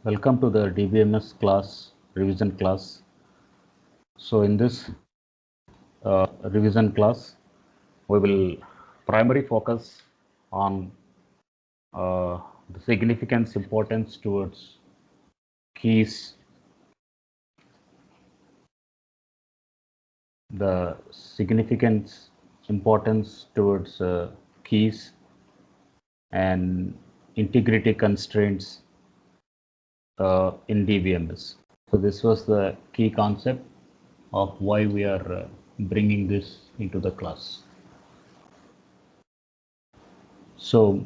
Welcome to the DBMS class, revision class. So in this revision class, we will primarily focus on the significance importance towards keys, the significance importance towards keys and integrity constraints in DBMS. So this was the key concept of why we are bringing this into the class. So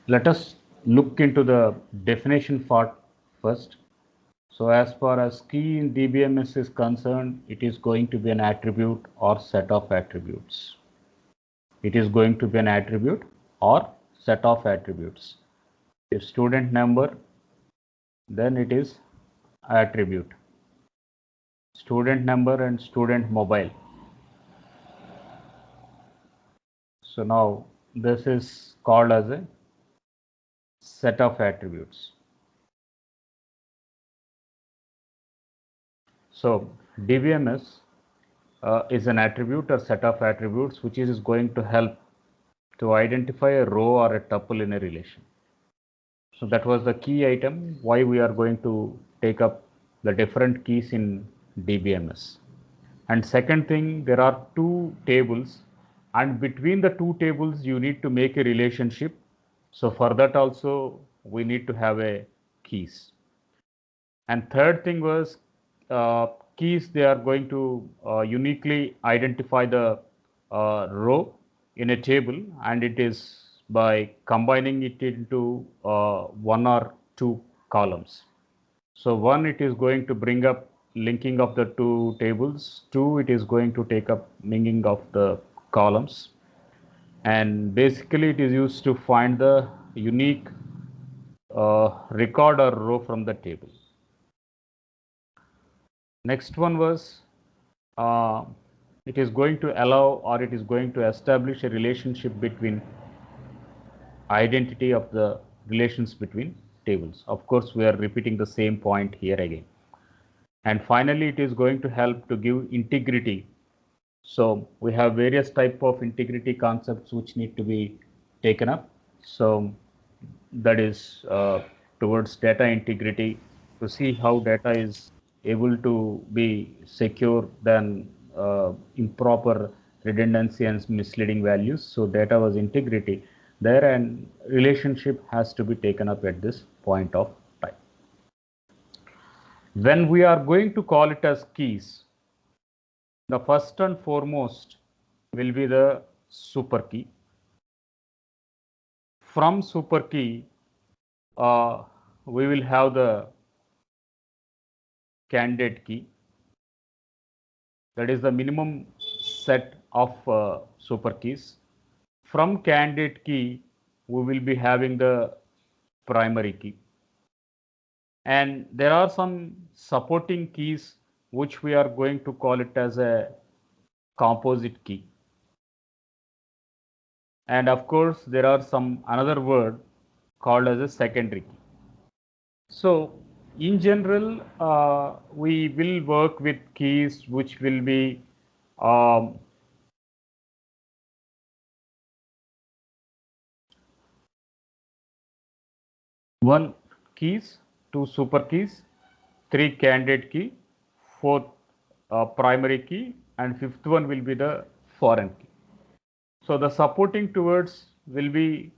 let us look into the definition part first. So as far as key in DBMS is concerned, it is going to be an attribute or set of attributes. It is going to be an attribute or set of attributes. If student number, then it is attribute. Student number and student mobile. So now this is called as a set of attributes. So DBMS is an attribute or set of attributes which is going to help to identify a row or a tuple in a relation. So that was the key item why we are going to take up the different keys in DBMS. And second thing, there are two tables, and between the two tables you need to make a relationship. So for that also we need to have a keys. And third thing was keys, they are going to uniquely identify the row in a table, and it is by combining it into one or two columns. So one, it is going to bring up linking of the two tables. Two, it is going to take up linking of the columns. And basically it is used to find the unique record or row from the table. Next one was it is going to allow, or it is going to establish a relationship between identity of the relations between tables. Of course, we are repeating the same point here again. And finally, it is going to help to give integrity. So we have various type of integrity concepts which need to be taken up. So that is towards data integrity, to see how data is able to be secure than improper redundancy and misleading values. So data was integrity there, and relationship has to be taken up at this point of time. When we are going to call it as keys, the first and foremost will be the super key. From super key, we will have the candidate key. That is the minimum set of super keys. From candidate key, we will be having the primary key. And there are some supporting keys which we are going to call it as a composite key. And of course, there are some another word called as a secondary key. So in general, we will work with keys which will be one keys, two super keys, three candidate key, fourth primary key, and fifth one will be the foreign key. So the supporting towards will be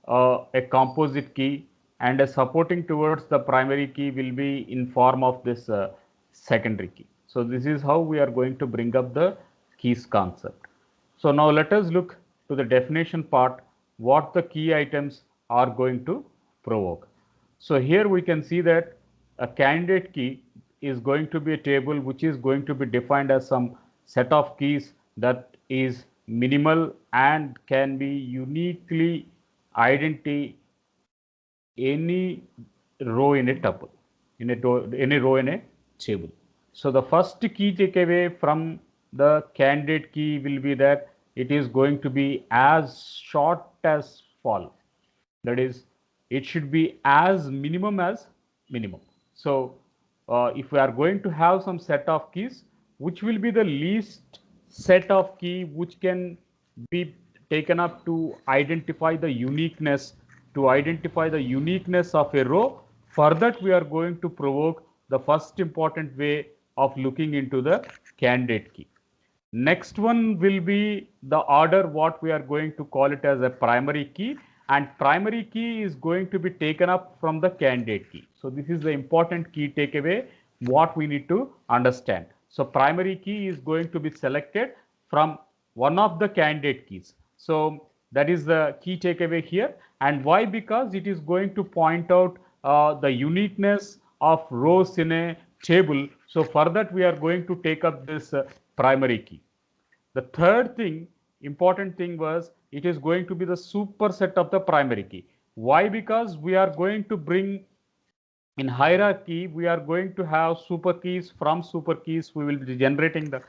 a composite key, and a supporting towards the primary key will be in form of this secondary key. So this is how we are going to bring up the keys concept. So now let us look to the definition part, what the key items are going to provoke. So here we can see that a candidate key is going to be a table which is going to be defined as some set of keys that is minimal and can be uniquely identify any row in a tuple, any row in a table. So the first key takeaway from the candidate key will be that it is going to be as short as follow. That is, it should be as minimum as minimum. So if we are going to have some set of keys, which will be the least set of key which can be taken up to identify the uniqueness, of a row. For that, we are going to provoke the first important way of looking into the candidate key. Next one will be the order, what we are going to call it as a primary key, and primary key is going to be taken up from the candidate key. So this is the important key takeaway what we need to understand. So primary key is going to be selected from one of the candidate keys. So that is the key takeaway here. And why? Because it is going to point out the uniqueness of rows in a table. So for that, we are going to take up this primary key. The third thing, important thing, was it is going to be the superset of the primary key. Why? Because we are going to bring in hierarchy, we are going to have super keys. From super keys, we will be generating the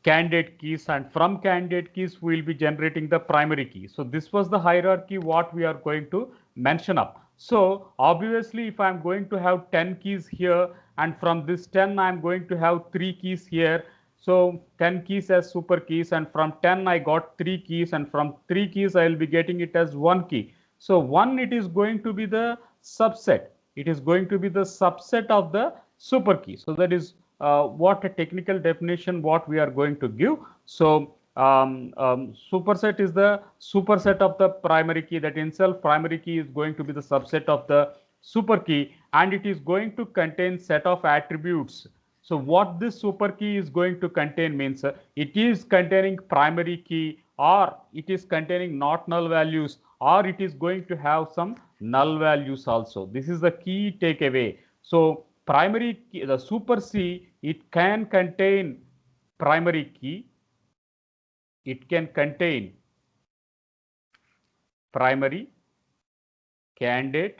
candidate keys, and from candidate keys we will be generating the primary key. So this was the hierarchy what we are going to mention up. So obviously, if I am going to have 10 keys here, and from this 10 I am going to have 3 keys here. So 10 keys as super keys, and from 10 I got 3 keys, and from 3 keys I will be getting it as 1 key. So 1, it is going to be the subset. It is going to be the subset of the super key. So that is what a technical definition what we are going to give. So superset is the superset of the primary key. That in itself, primary key is going to be the subset of the super key, and it is going to contain set of attributes. So what this super key is going to contain means it is containing primary key, or it is containing not null values, or it is going to have some null values also. This is the key takeaway. So primary key, the super C, it can contain primary key, it can contain primary, candidate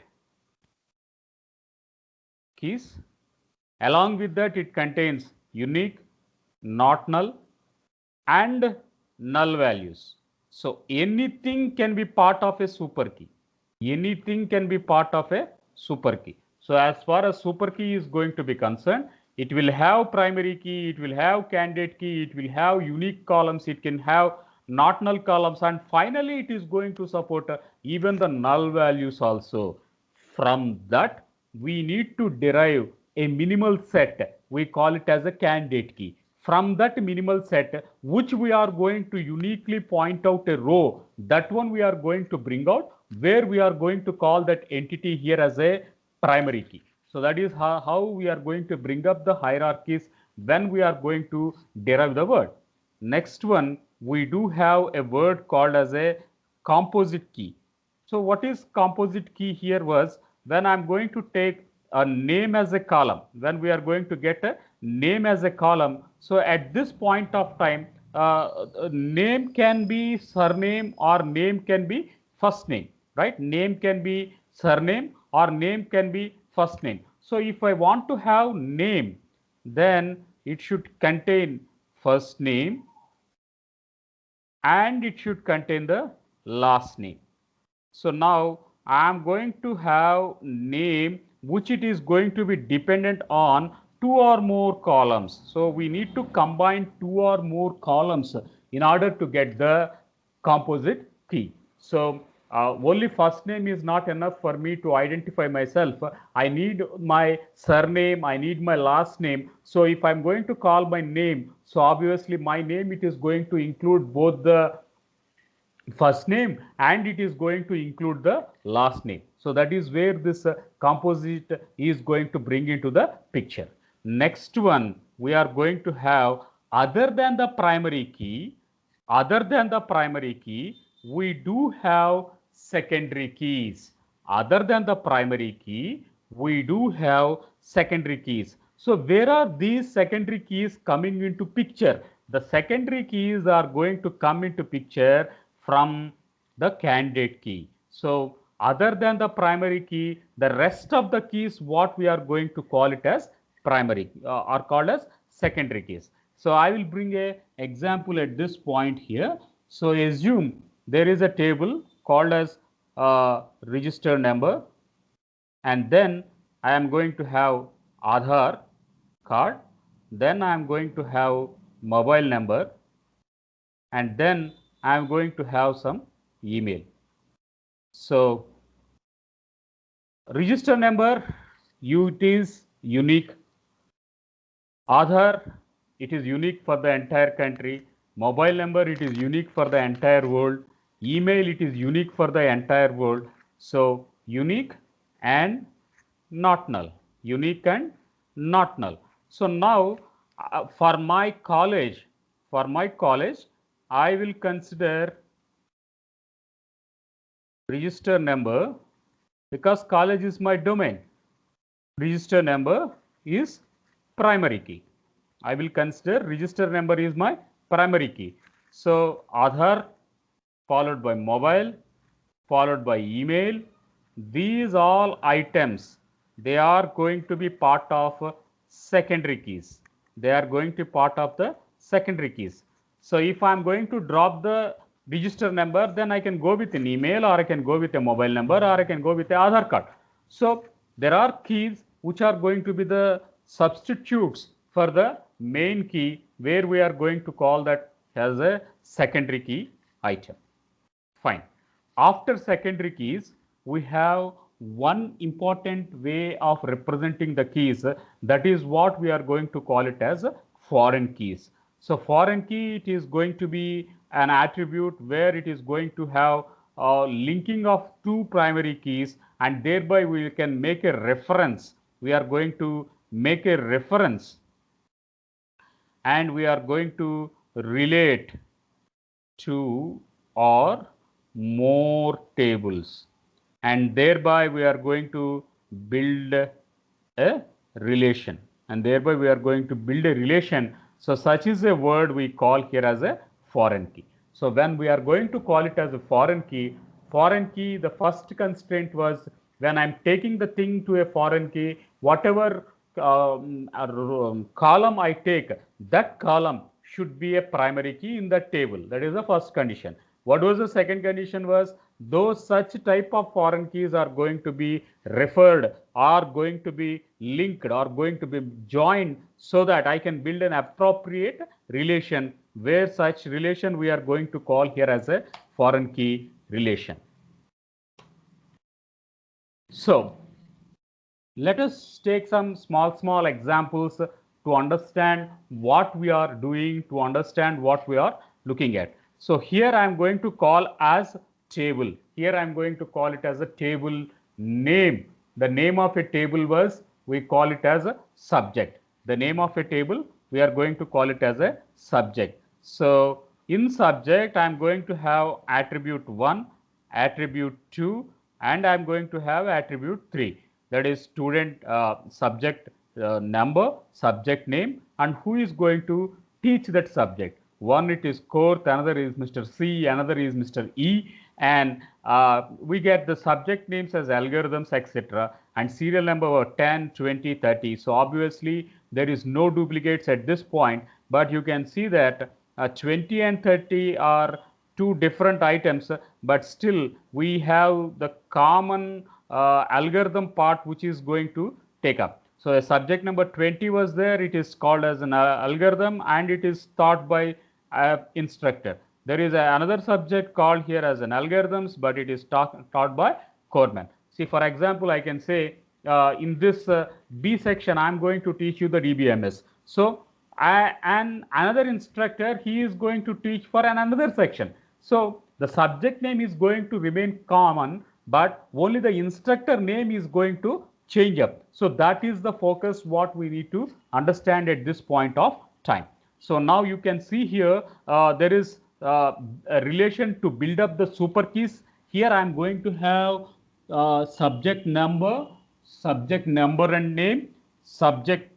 keys. Along with that, it contains unique, not null, and null values. So anything can be part of a super key. Anything can be part of a super key. So as far as super key is going to be concerned, it will have primary key, it will have candidate key, it will have unique columns, it can have not null columns, and finally it is going to support even the null values also. From that, we need to derive a minimal set. We call it as a candidate key. From that minimal set, which we are going to uniquely point out a row, that one we are going to bring out, where we are going to call that entity here as a primary key. So that is how we are going to bring up the hierarchies when we are going to derive the word. Next one, we do have a word called as a composite key. So what is composite key here was when I'm going to take a name as a column, when we are going to get a name as a column. So at this point of time, name can be surname or name can be first name, right? Name can be surname or name can be first name. So if I want to have name, then it should contain first name and it should contain the last name. So now I am going to have name which it is going to be dependent on 2 or more columns. So we need to combine 2 or more columns in order to get the composite key. So only first name is not enough for me to identify myself. I need my surname, I need my last name. So if I'm going to call my name, so obviously my name, it is going to include both the first name and it is going to include the last name. So that is where this composite is going to bring into the picture. Next one, we are going to have other than the primary key, we do have secondary keys. Other than the primary key, we do have secondary keys. So where are these secondary keys coming into picture? The secondary keys are going to come into picture from the candidate key. So other than the primary key, the rest of the keys, what we are going to call it as primary are called as secondary keys. So I will bring a example at this point here. So assume there is a table called as register number, and then I am going to have Aadhaar card, then I am going to have mobile number, and then I am going to have some email. So register number, it is unique. Aadhaar, it is unique for the entire country. Mobile number, it is unique for the entire world. Email, it is unique for the entire world. So unique and not null. Unique and not null. So now for my college, I will consider register number because college is my domain. Register number is primary key. I will consider register number is my primary key. So Aadhaar followed by mobile, followed by email. These all items, they are going to be part of secondary keys. They are going to be part of the secondary keys. So if I am going to drop the register number, then I can go with an email, or I can go with a mobile number, or I can go with the Aadhaar card. So there are keys which are going to be the substitutes for the main key, where we are going to call that as a secondary key item. Fine. After secondary keys, we have one important way of representing the keys. That is what we are going to call it as foreign keys. So foreign key, it is going to be an attribute where it is going to have a linking of two primary keys, and thereby we can make a reference. We are going to make a reference, and we are going to relate two or more tables, and thereby we are going to build a relation, so such is a word we call here as a foreign key. So when we are going to call it as a foreign key, the first constraint was when I'm taking the thing to a foreign key, whatever column I take, that column should be a primary key in that table. That is the first condition. What was the second condition was, those such type of foreign keys are going to be referred, are going to be linked, or going to be joined, so that I can build an appropriate relation, where such relation we are going to call here as a foreign key relation. So let us take some small examples to understand what we are doing, to understand what we are looking at. So here I am going to call as table. Here I am going to call it as a table name. The name of a table was, we call it as a subject. The name of a table, we are going to call it as a subject. So in subject, I am going to have attribute 1, attribute 2, and I am going to have attribute 3. That is student subject number, subject name, and who is going to teach that subject. One, it is Korth, another is Mr. C, another is Mr. E, and we get the subject names as algorithms, etc., and serial number were 10, 20, 30. So obviously there is no duplicates at this point, but you can see that 20 and 30 are two different items, but still we have the common algorithm part which is going to take up. So a subject number 20 was there, it is called as an algorithm, and it is taught by instructor. There is another subject called here as an algorithms, but it is taught by Coreman. See, for example, I can say in this B section, I am going to teach you the DBMS. So and another instructor, he is going to teach for another section. So the subject name is going to remain common, but only the instructor name is going to change up. So that is the focus what we need to understand at this point of time. So now you can see here there is a relation to build up the super keys. Here I am going to have subject number and name, subject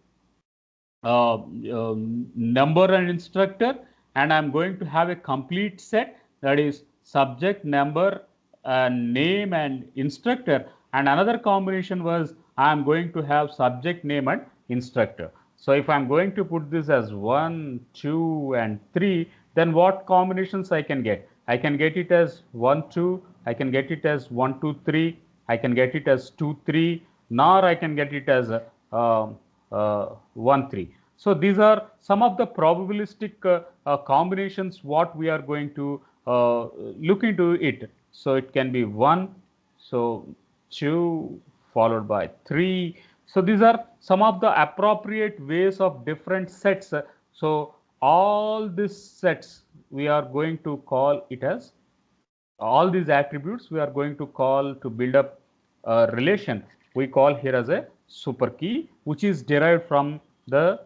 number and instructor, and I am going to have a complete set, that is subject, number, name and instructor, and another combination was I am going to have subject, name and instructor. So if I am going to put this as 1, 2 and 3, then what combinations I can get? I can get it as 1, 2, I can get it as 1, 2, 3, I can get it as 2, 3, nor I can get it as 1 3. So these are some of the probabilistic combinations what we are going to look into it. So it can be 1, so 2 followed by 3. So these are some of the appropriate ways of different sets. So all these sets we are going to call it as, all these attributes we are going to call to build up a relation we call here as a super key, which is derived from the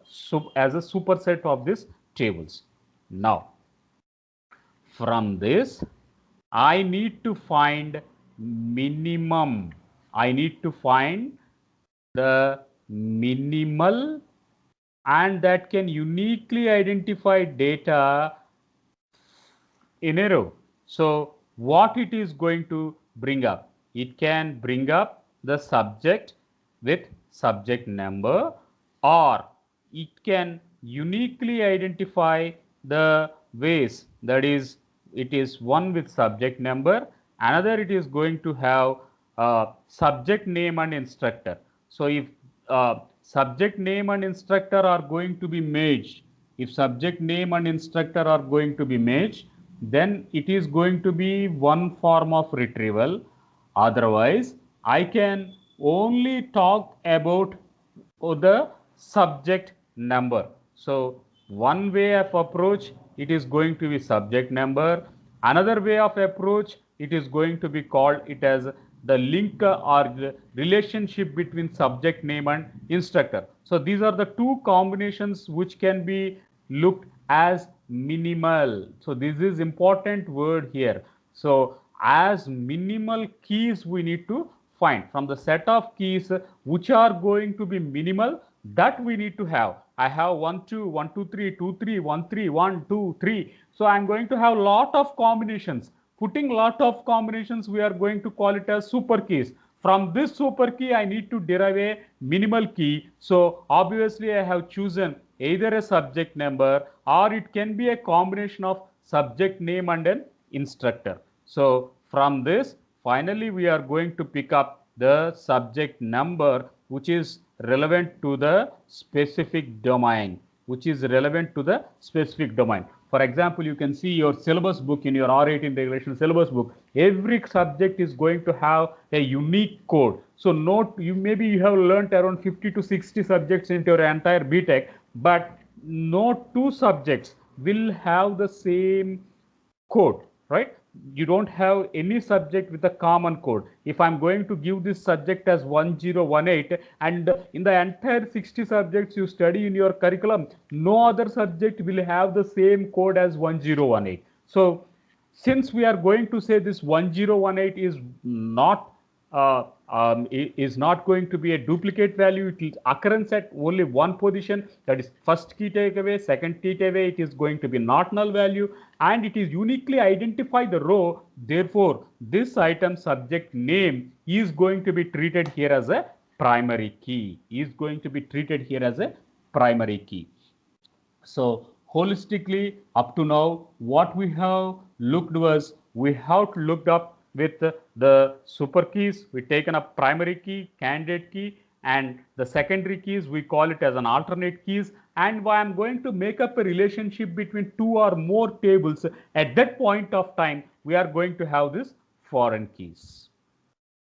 as a superset of these tables. Now from this I need to find minimum. I need to find the minimal and that can uniquely identify data in a row. So what it is going to bring up? It can bring up the subject with subject number, or it can uniquely identify the ways, that is, it is one with subject number, another it is going to have subject name and instructor. So if subject name and instructor are going to be merged, if subject name and instructor are going to be merged, then it is going to be one form of retrieval. Otherwise, I can only talk about the subject number. So one way of approach, it is going to be subject number. Another way of approach, it is going to be called it as the link or the relationship between subject name and instructor. So these are the two combinations which can be looked as minimal. So this is important word here. So as minimal keys we need to find from the set of keys which are going to be minimal, that we need to have. I have 1 2 1 2 3 2 3 1 3 1 2 3. So I am going to have lot of combinations. Putting lot of combinations, we are going to call it as super keys. From this super key I need to derive a minimal key. So obviously I have chosen either a subject number or it can be a combination of subject name and an instructor. So from this finally we are going to pick up the subject number which is relevant to the specific domain, which is relevant to the specific domain. For example, you can see your syllabus book in your R18 regulation syllabus book. Every subject is going to have a unique code. So note, maybe you have learnt around 50 to 60 subjects into your entire BTech, but no two subjects will have the same code, right? You don't have any subject with a common code. If I'm going to give this subject as 1018 and in the entire 60 subjects you study in your curriculum, no other subject will have the same code as 1018. So since we are going to say this 1018 is not is not going to be a duplicate value, it will occurrence at only one position, that is first key takeaway, second key takeaway, it is going to be not null value and it is uniquely identify the row. Therefore, this item subject name is going to be treated here as a primary key, is going to be treated here as a primary key. So holistically up to now what we have looked was, we have looked up with the super keys, we taken up primary key, candidate key, and the secondary keys we call it as an alternate keys, and I am going to make up a relationship between two or more tables. At that point of time we are going to have this foreign keys.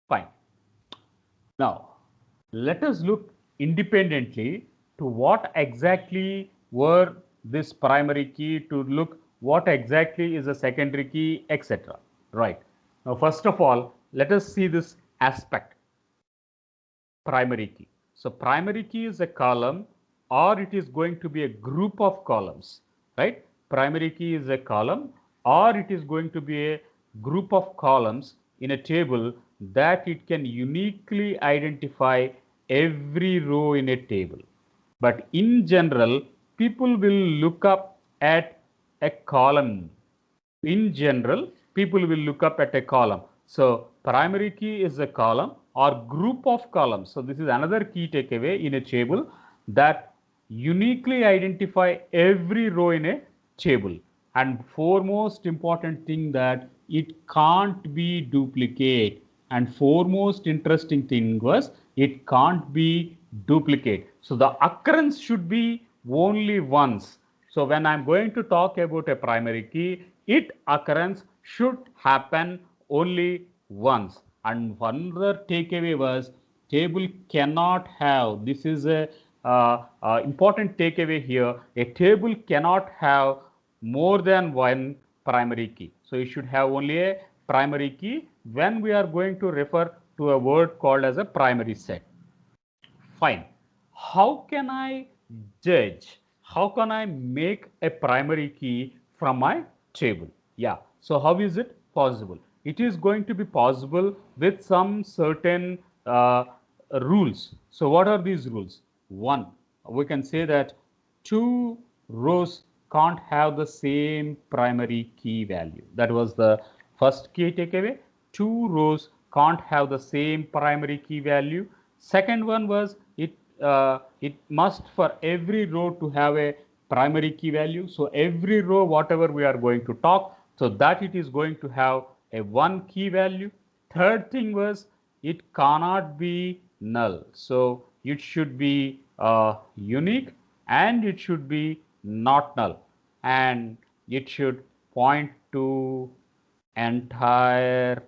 Fine. Now let us look independently to what exactly were this primary key, to look what exactly is a secondary key, etc. Right. Now first of all, let us see this aspect, primary key. So primary key is a column or it is going to be a group of columns, right? Primary key is a column or it is going to be a group of columns in a table that it can uniquely identify every row in a table. But in general, people will look up at a column. In general, people will look up at a column. So primary key is a column or group of columns. So this is another key takeaway in a table, that uniquely identify every row in a table. And foremost important thing, that it can't be duplicate. And foremost interesting thing was, it can't be duplicate. So the occurrence should be only once. So when I'm going to talk about a primary key, its occurrence should happen only once. And another takeaway was table cannot have, this is a important takeaway here, a table cannot have more than one primary key. So you should have only a primary key when we are going to refer to a word called as a primary set. Fine. How can I judge? How can I make a primary key from my table? Yeah. So how is it possible? It is going to be possible with some certain rules. So what are these rules? One, we can say that two rows can't have the same primary key value. That was the first key takeaway. Two rows can't have the same primary key value. Second one was it must for every row to have a primary key value. So every row whatever we are going to talk, so that it is going to have a one key value. Third thing was it cannot be null. So it should be unique and it should be not null, and it should point to entire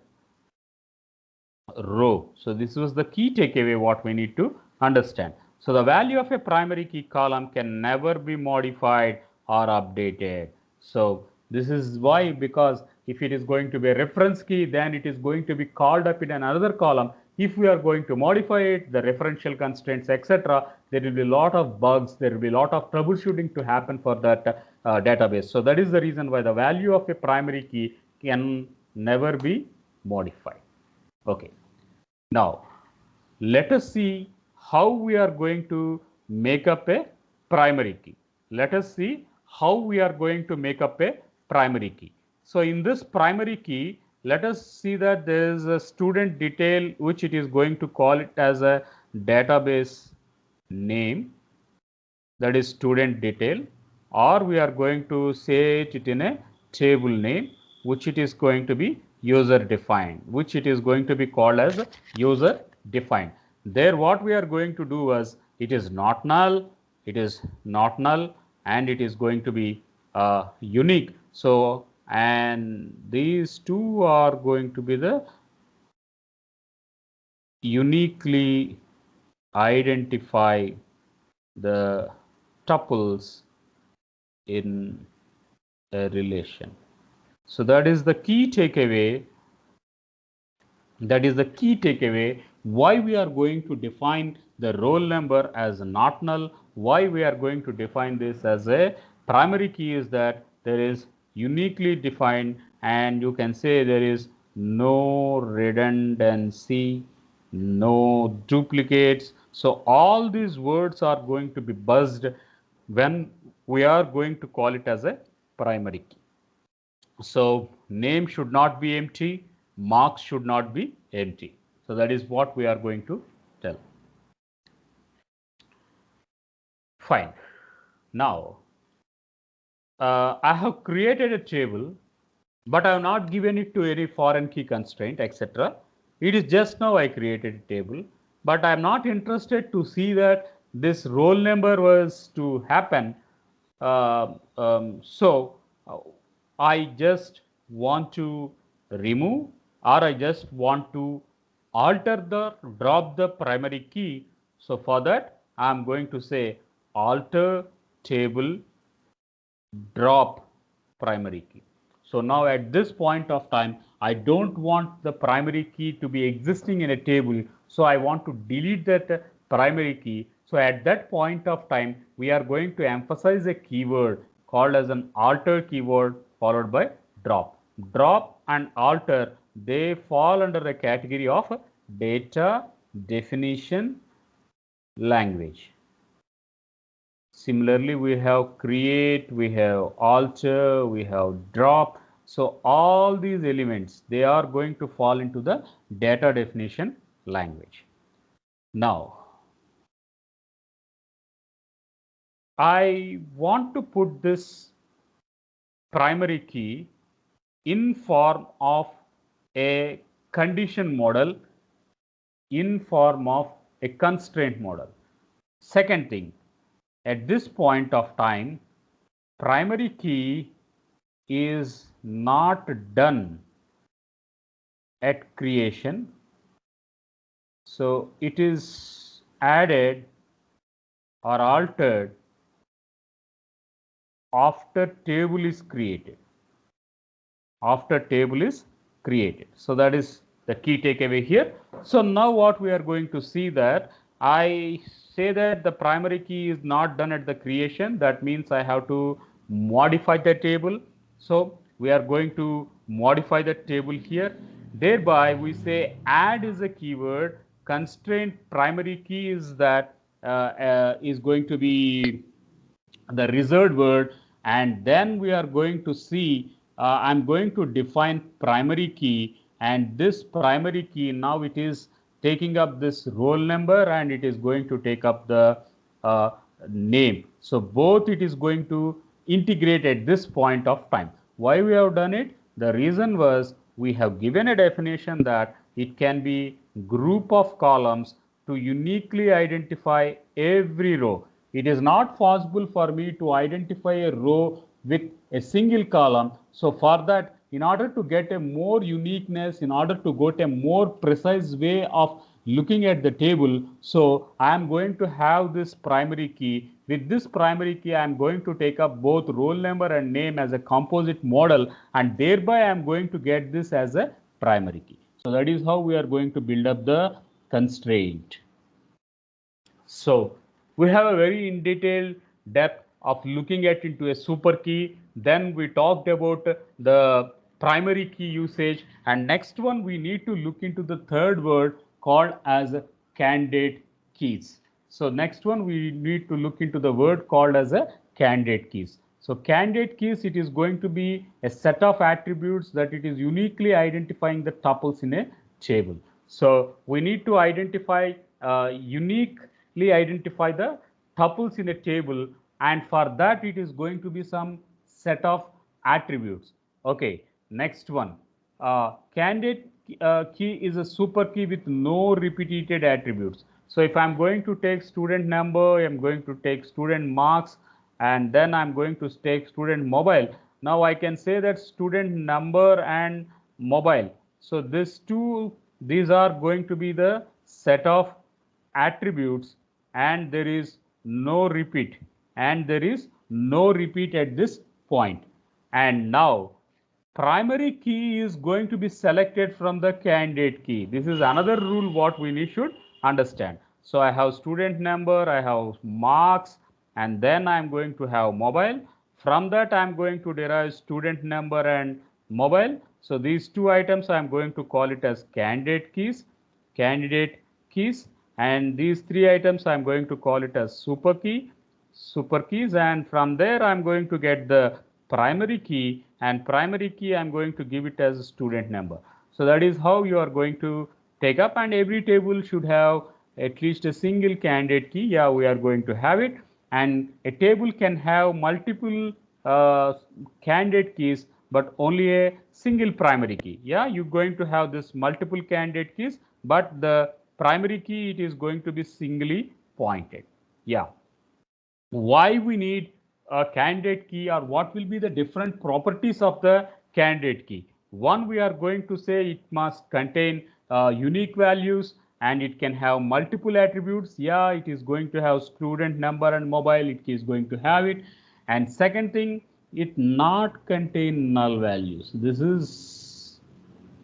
row. So this was the key takeaway what we need to understand. So the value of a primary key column can never be modified or updated. So this is why, because if it is going to be a reference key, then it is going to be called up in another column. If we are going to modify it, the referential constraints, etc., there will be a lot of bugs, there will be a lot of troubleshooting to happen for that database. So that is the reason why the value of a primary key can never be modified. Okay. Now, let us see how we are going to make up a primary key. Let us see how we are going to make up a primary key. So in this primary key, let us see that there is a student detail which it is going to call it as a database name, that is student detail, or we are going to say it in a table name which it is going to be user defined, which it is going to be called as user defined. There what we are going to do is it is not null, it is not null, and it is going to be unique. So and these two are going to be the uniquely identify the tuples in a relation. So that is the key takeaway. That is the key takeaway why we are going to define the roll number as not null, why we are going to define this as a primary key is that there is uniquely defined, and you can say there is no redundancy, no duplicates. So all these words are going to be buzzed when we are going to call it as a primary key. So name should not be empty, marks should not be empty. So that is what we are going to tell. Fine. Now, I have created a table, but I have not given it to any foreign key constraint, etc. It is just now I created a table, but I am not interested to see that this roll number was to happen. So I just want to remove, or I just want to drop the primary key. So for that, I am going to say alter table drop primary key. So now at this point of time, I don't want the primary key to be existing in a table. So I want to delete that primary key. So at that point of time, we are going to emphasize a keyword called as an alter keyword followed by drop. Drop and alter, they fall under the category of data definition language. Similarly, we have create, we have alter, we have drop. So all these elements, they are going to fall into the data definition language. Now, I want to put this primary key in form of a condition model, in form of a constraint model. Second thing, at this point of time, primary key is not done at creation. So it is added or altered after table is created. After table is created. So that is the key takeaway here. So now what we are going to see that I say that the primary key is not done at the creation. That means I have to modify the table. So we are going to modify the table here. Thereby we say add is a keyword. Constraint primary key is that is going to be the reserved word, and then we are going to see I'm going to define primary key, and this primary key now it is taking up this roll number and it is going to take up the uh, name. So both it is going to integrate at this point of time. Why we have done it? The reason was we have given a definition that it can be group of columns to uniquely identify every row. It is not possible for me to identify a row with a single column. So for that, in order to get a more uniqueness, in order to get a more precise way of looking at the table, so I am going to have this primary key. With this primary key, I am going to take up both roll number and name as a composite model, and thereby I am going to get this as a primary key. So that is how we are going to build up the constraint. So we have a very in detail depth of looking at into a super key. Then we talked about the primary key usage, and next one we need to look into the third word called as candidate keys. So next one we need to look into the word called as a candidate keys. So candidate keys, it is going to be a set of attributes that it is uniquely identifying the tuples in a table. So we need to identify uniquely identify the tuples in a table, and for that it is going to be some set of attributes. Okay, next one. Candidate key is a super key with no repeated attributes. So if I'm going to take student number, I'm going to take student marks, and then I'm going to take student mobile. Now I can say that student number and mobile. So these are going to be the set of attributes, and there is no repeat, and there is no repeat at this point. And now primary key is going to be selected from the candidate key. This is another rule what we should understand. So I have student number, I have marks, and then I'm going to have mobile. From that I'm going to derive student number and mobile. So these two items I'm going to call it as candidate keys, and these three items I'm going to call it as super keys, and from there I'm going to get the primary key, and primary key I'm going to give it as student number. So that is how you are going to take up, and every table should have at least a single candidate key. Yeah, we are going to have it, and a table can have multiple candidate keys but only a single primary key. Yeah, you're going to have this multiple candidate keys, but the primary key it is going to be singly pointed. Yeah, why we need a candidate key, or what will be the different properties of the candidate key? One, we are going to say it must contain unique values, and it can have multiple attributes. Yeah, it is going to have student number and mobile, it is going to have it. And second thing, it not contain null values. This is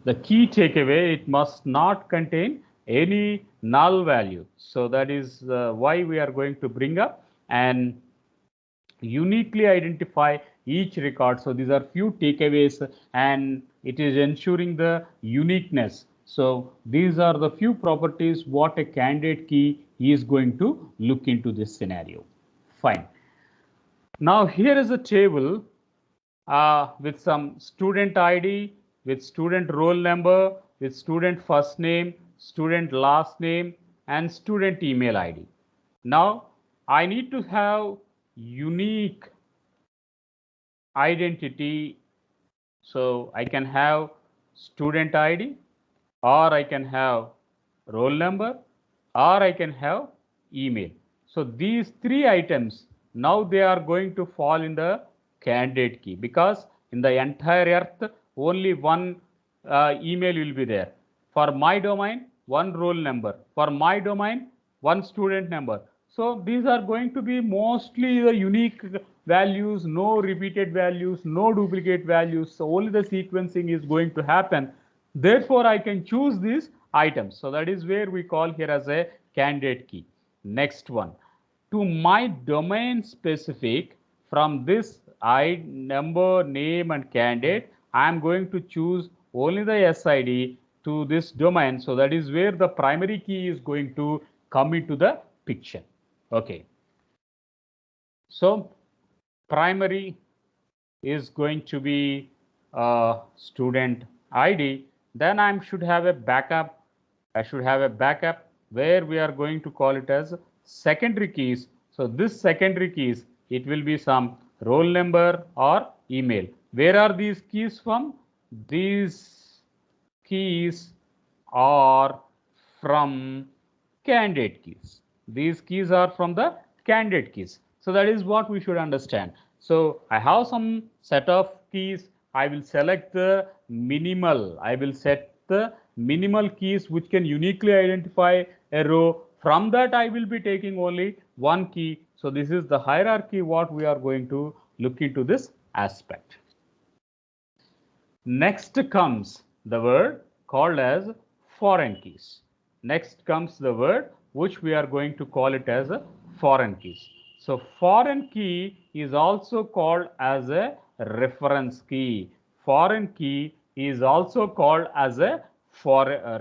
the key takeaway. It must not contain any null value. So that is why we are going to bring up and uniquely identify each record. So these are few takeaways, and it is ensuring the uniqueness. So these are the few properties what a candidate key is going to look into this scenario. Fine. Now here is a table with some student ID, with student roll number, with student first name, student last name, and student email ID. Now I need to have unique identity. So I can have student ID, or I can have roll number, or I can have email. So these three items, now they are going to fall in the candidate key, because in the entire earth only one email will be there. For my domain, one roll number. For my domain, one student number. So these are going to be mostly the unique values, no repeated values, no duplicate values. So only the sequencing is going to happen. Therefore, I can choose these items. So that is where we call here as a candidate key. Next one, to my domain specific, from this I number, name and candidate, I am going to choose only the SID to this domain. So that is where the primary key is going to come into the picture. Okay. So primary is going to be student ID. Then I should have a backup. I should have a backup where we are going to call it as secondary keys. So this secondary keys, it will be some roll number or email. Where are these keys from? These keys are from candidate keys. These keys are from the candidate keys. So that is what we should understand. So I have some set of keys. I will select the minimal. I will set the minimal keys which can uniquely identify a row. From that, I will be taking only one key. So this is the hierarchy what we are going to look into this aspect. Next comes the word called as foreign keys. Next comes the word which we are going to call it as a foreign keys. So foreign key is also called as a reference key. Foreign key is also called as a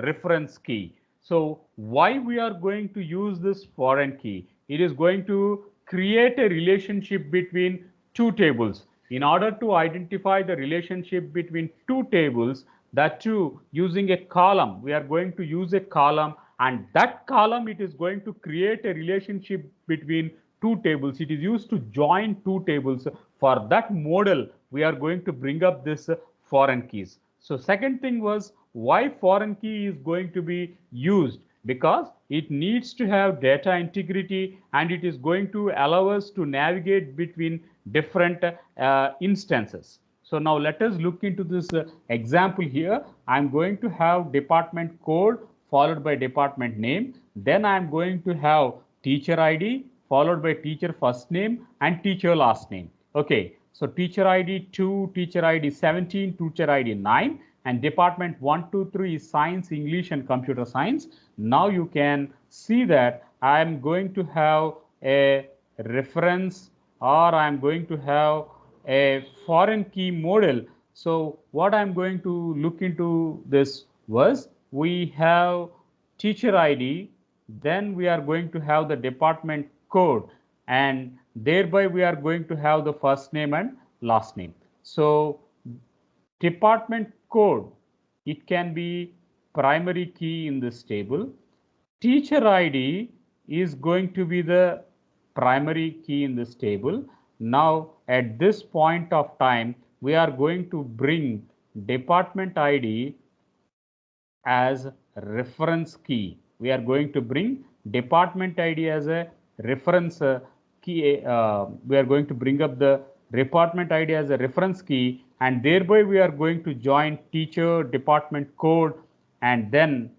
reference key. So why we are going to use this foreign key? It is going to create a relationship between two tables. In order to identify the relationship between two tables, that too using a column, we are going to use a column, and that column, it is going to create a relationship between two tables. It is used to join two tables. For that model, we are going to bring up this foreign keys. So second thing was why foreign key is going to be used, because it needs to have data integrity and it is going to allow us to navigate between different instances. So now let us look into this example here. I'm going to have department code followed by department name. Then I'm going to have teacher ID followed by teacher first name and teacher last name. Okay, so teacher ID 2, teacher ID 17, teacher ID 9, and department 1, 2, 3 is science, English and computer science. Now you can see that I am going to have a reference, or I am going to have a foreign key model. So what I'm going to look into this was, we have teacher ID, then we are going to have the department code, and thereby we are going to have the first name and last name. So department code, it can be primary key in this table. Teacher ID is going to be the primary key in this table. Now at this point of time, we are going to bring department ID as reference key. We are going to bring department ID as a reference key. We are going to bring up the department ID as a reference key, and thereby we are going to join teacher, department code, and then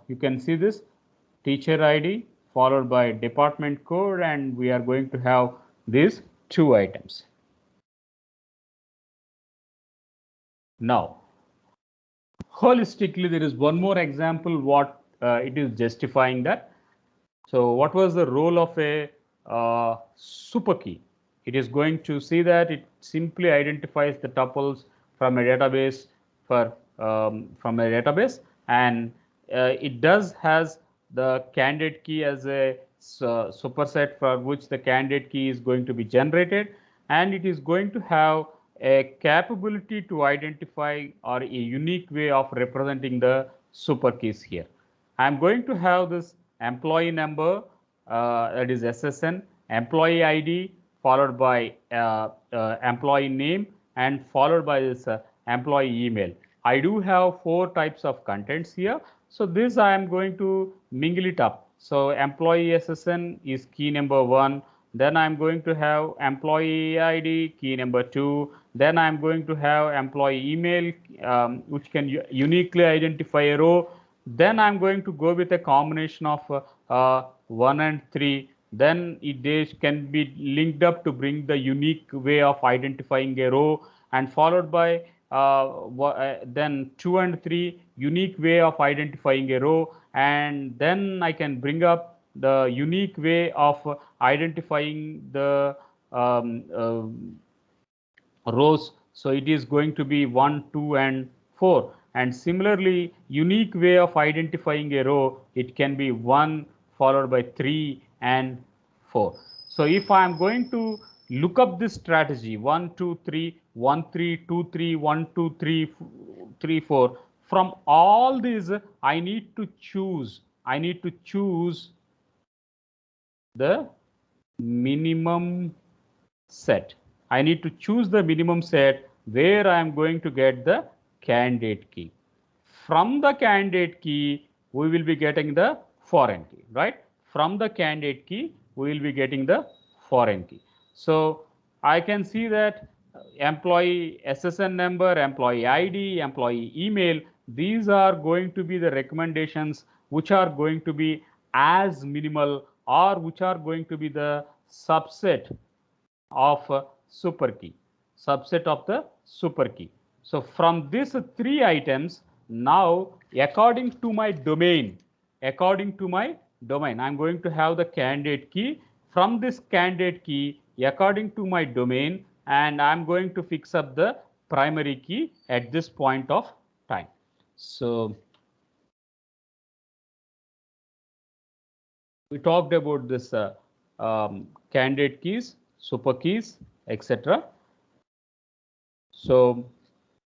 you can see this teacher ID followed by department code, and we are going to have these two items. Now, holistically, there is one more example what it is justifying that. So what was the role of a super key? It is going to see that it simply identifies the tuples from a database and it does has the candidate key as a superset for which the candidate key is going to be generated, and it is going to have a capability to identify or a unique way of representing the super keys here. I am going to have this employee number, that is SSN, employee ID, followed by employee name, and followed by this employee email. I do have 4 types of contents here. So this I am going to mingle it up. So employee SSN is key number 1. Then I'm going to have employee ID key number 2. Then I'm going to have employee email, which can uniquely identify a row. Then I'm going to go with a combination of 1 and 3. Then they can be linked up to bring the unique way of identifying a row, and followed by then 2 and 3 unique way of identifying a row, and then I can bring up the unique way of identifying the um, rows. So it is going to be 1, 2 and 4, and similarly unique way of identifying a row, it can be 1 followed by 3 and 4. So if I am going to look up this strategy 1 2 3 1 3 2 3 1 2 3 3 4, from all these I need to choose the minimum set. I need to choose the minimum set where I am going to get the candidate key. From the candidate key, we will be getting the foreign key, right? From the candidate key, we will be getting the foreign key. So I can see that employee SSN number, employee ID, employee email, these are going to be the recommendations which are going to be as minimal, or which are going to be the subset of super key, subset of the super key. So from these 3 items, now according to my domain, I'm going to have the candidate key. From this candidate key, according to my domain, and I'm going to fix up the primary key at this point of time. So we talked about this candidate keys, super keys, etc. So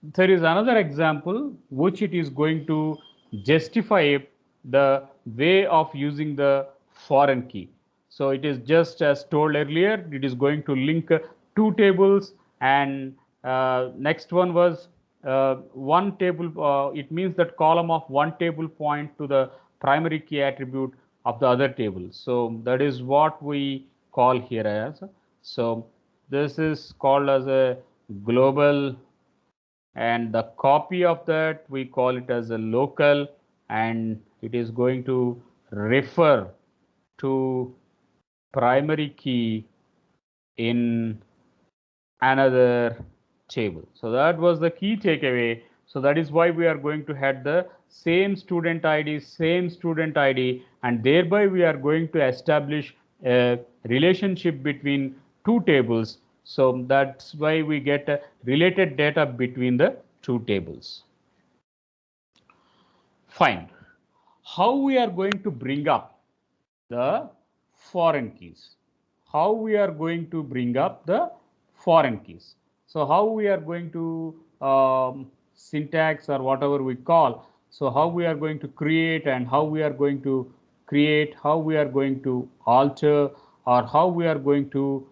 there is another example which it is going to justify the way of using the foreign key. So it is just as told earlier, it is going to link 2 tables, and next one was one table. It means that column of one table point to the primary key attribute of the other table. So that is what we call here as. So this is called as a global, and the copy of that we call it as a local, and it is going to refer to primary key in another table. So that was the key takeaway. So that is why we are going to have the same student ID, and thereby we are going to establish a relationship between 2 tables. So that's why we get a related data between the 2 tables. Fine. How we are going to bring up the foreign keys? How we are going to bring up the foreign keys? So how we are going to syntax or whatever we call. So how we are going to create, and how we are going to create, how we are going to alter, or how we are going to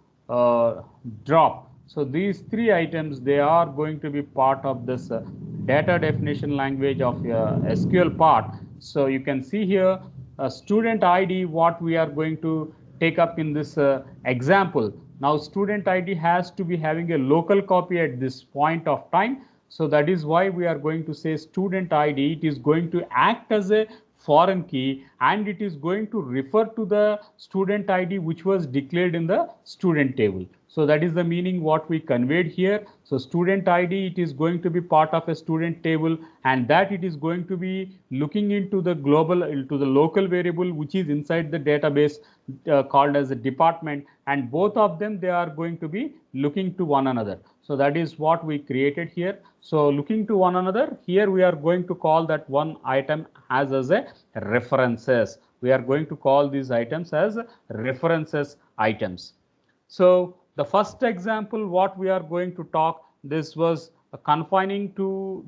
drop. So these 3 items, they are going to be part of this data definition language of SQL part. So you can see here student ID, what we are going to take up in this example. Now student ID has to be having a local copy at this point of time. So that is why we are going to say student ID, it is going to act as a foreign key, and it is going to refer to the student ID which was declared in the student table. So that is the meaning what we conveyed here. So student ID, it is going to be part of a student table, and that it is going to be looking into the global, into the local variable which is inside the database called as a department, and both of them, they are going to be looking to one another. So that is what we created here. So looking to one another, here we are going to call that one item as a references. We are going to call these items as references items. So the first example what we are going to talk, this was confining to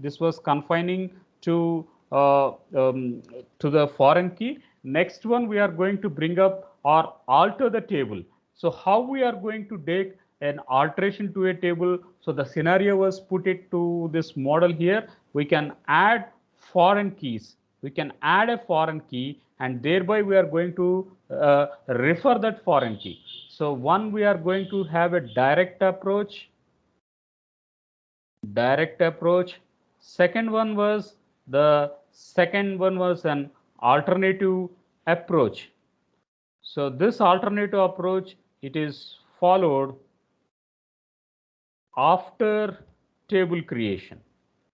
the foreign key. Next one, we are going to bring up or alter the table. So how we are going to take an alteration to a table? So the scenario was put it to this model here. We can add foreign keys. we can add a foreign key, and thereby we are going to refer that foreign key. So one, we are going to have a direct approach. Second one was an alternative approach. So this alternative approach, it is followed after table creation.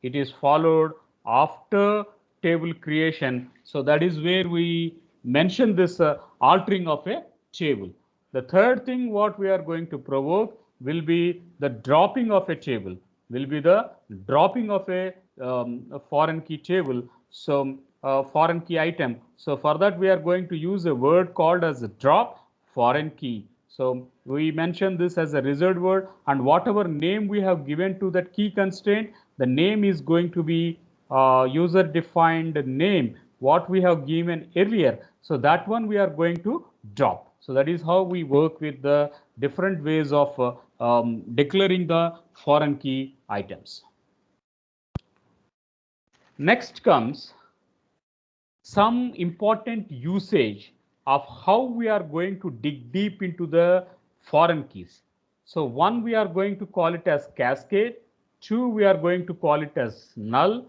It is followed after table creation. So that is where we mention this altering of a table. The third thing what we are going to provoke will be the dropping of a table, a foreign key table. So foreign key item. So for that we are going to use a word called as drop foreign key. So we mention this as a reserved word, and whatever name we have given to that key constraint, the name is going to be user defined name what we have given earlier. So that one we are going to drop. So that is how we work with the different ways of declaring the foreign key items. Next comes some important usage of how we are going to dig deep into the foreign keys. So one, we are going to call it as cascade. Two, we are going to call it as null,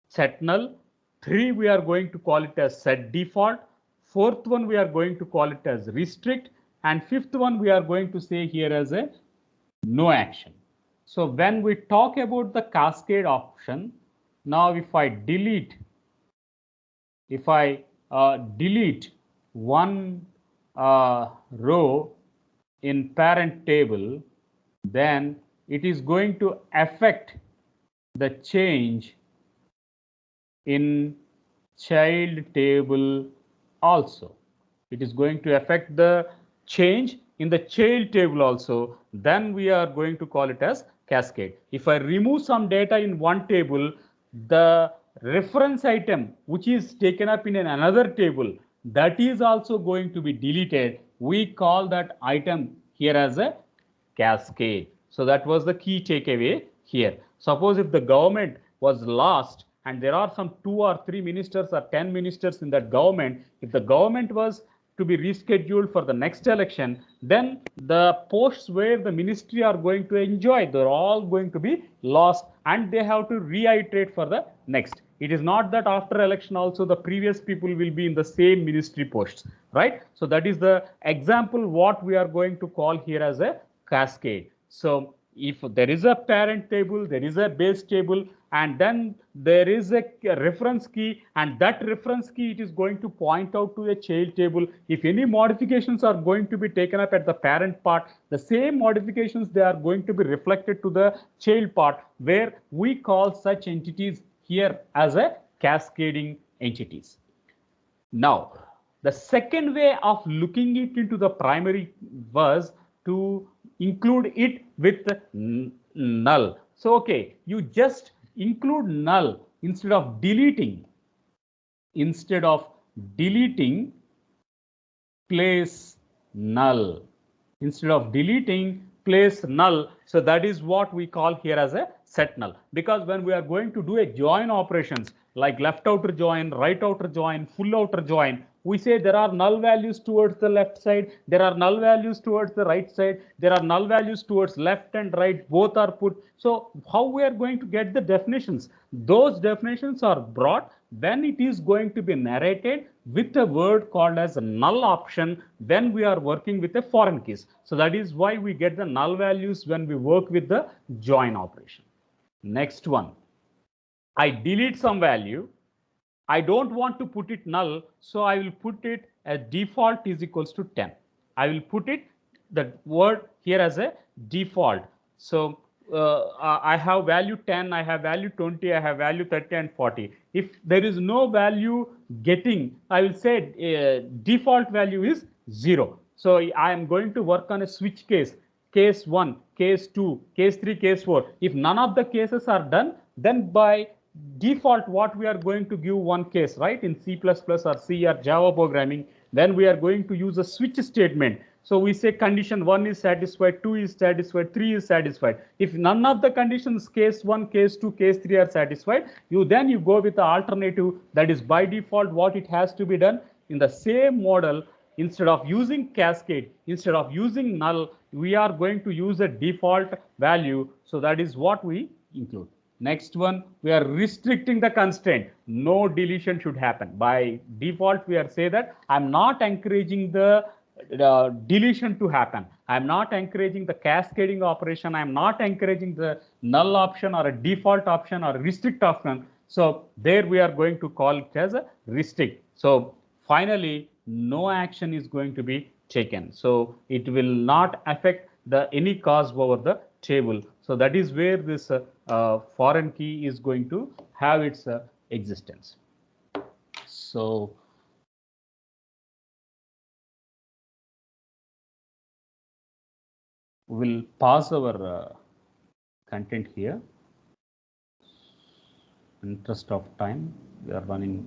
set null. Three, we are going to call it as set default. Fourth one, we are going to call it as restrict. And fifth one, we are going to say here as a no action. So when we talk about the cascade option, now if I delete one row in parent table, then it is going to affect the change in child table also. It is going to affect the change in the child table also. Then we are going to call it as cascade. If I remove some data in one table, the reference item which is taken up in another table, that is also going to be deleted. We call that item here as a cascade. So that was the key takeaway here. Suppose if the government was lost and there are some 2 or 3 ministers or 10 ministers in that government, if the government was to be rescheduled for the next election, then the posts where the ministry are going to enjoy, they're all going to be lost, and they have to reiterate for the next. It is not that after election also the previous people will be in the same ministry posts, right? So that is the example what we are going to call here as a cascade. So if there is a parent table, there is a base table, and then there is a reference key, and that reference key, it is going to point out to a child table. If any modifications are going to be taken up at the parent part, the same modifications, they are going to be reflected to the child part, where we call such entities here as a cascading entities. Now, the second way of looking it into the primary was to include it with null. So, okay, you just include null instead of deleting. Place null. Place null. So that is what we call here as a set null. Because when we are going to do a join operations like left outer join, right outer join, full outer join, we say there are null values towards the left side, there are null values towards the right side, there are null values towards left and right, both are put. So how we are going to get the definitions? Those definitions are brought when it is going to be narrated with a word called as a null option when we are working with a foreign keys. So that is why we get the null values when we work with the join operation. Next one, I delete some value. I don't want to put it null, so I will put it as default is equals to 10. I will put it the word here as a default. So I have value 10, I have value 20, I have value 30 and 40. If there is no value getting, I will say default value is 0. So I am going to work on a switch case 1, case 2, case 3, case 4. If none of the cases are done, then by default what we are going to give one case, right? In C++ or C or Java programming, then we are going to use a switch statement. So we say condition 1 is satisfied, 2 is satisfied, 3 is satisfied. If none of the conditions case 1, case 2, case 3 are satisfied, you go with the alternative, that is by default what it has to be done in the same model. Instead of using cascade, instead of using null, we are going to use a default value. So that is what we include. Next one, we are restricting the constraint. No deletion should happen. By default, we are say that I'm not encouraging the deletion to happen. I'm not encouraging the cascading operation. I'm not encouraging the null option or a default option or a restrict option. So there we are going to call it as a restrict. So finally, no action is going to be taken. So it will not affect the any cause over the table. So that is where this foreign key is going to have its existence. So we'll pause our content here. In interest of time, we are running